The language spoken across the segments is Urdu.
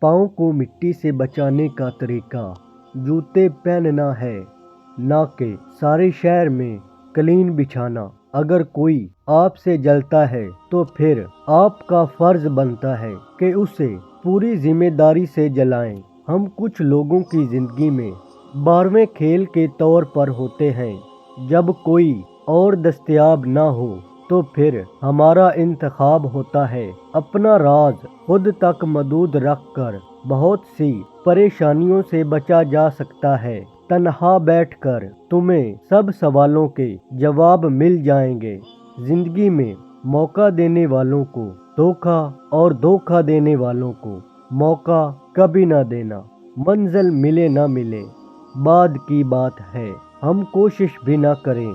پاؤں کو مٹی سے بچانے کا طریقہ جوتے پہننا ہے، نہ کہ سارے شہر میں قالین بچھانا۔ اگر کوئی آپ سے جلتا ہے تو پھر آپ کا فرض بنتا ہے کہ اسے پوری ذمہ داری سے جلائیں۔ ہم کچھ لوگوں کی زندگی میں 12ویں کھیل کے طور پر ہوتے ہیں۔ جب کوئی اور دستیاب نہ ہو تو پھر ہمارا انتخاب ہوتا ہے اپنا راز خود تک محدود رکھ کر۔ بہت سی پریشانیوں سے بچا جا سکتا ہے۔ تنہا بیٹھ کر تمہیں سب سوالوں کے جواب مل جائیں گے۔ زندگی میں موقع دینے والوں کو دھوکہ اور دھوکہ دینے والوں کو موقع کبھی نہ دینا۔ منزل ملے نہ ملے بعد کی بات ہے، ہم کوشش بھی نہ کریں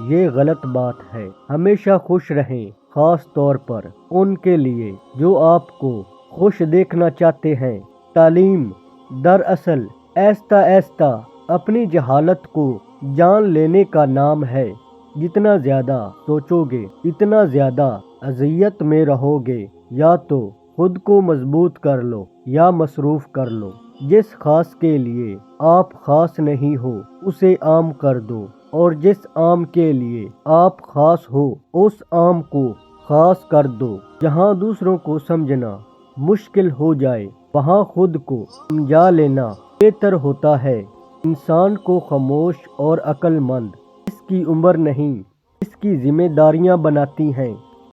یہ غلط بات ہے۔ ہمیشہ خوش رہیں، خاص طور پر ان کے لیے جو آپ کو خوش دیکھنا چاہتے ہیں۔ تعلیم دراصل آہستہ آہستہ اپنی جہالت کو جان لینے کا نام ہے۔ جتنا زیادہ سوچو گے اتنا زیادہ اذیت میں رہو گے۔ یا تو خود کو مضبوط کر لو یا مصروف کر لو۔ جس خاص کے لیے آپ خاص نہیں ہو اسے عام کر دو، اور جس عام کے لیے آپ خاص ہو اس عام کو خاص کر دو۔ جہاں دوسروں کو سمجھنا مشکل ہو جائے وہاں خود کو سمجھا لینا بہتر ہوتا ہے۔ انسان کو خاموش اور عقل مند اس کی عمر نہیں، اس کی ذمہ داریاں بناتی ہیں۔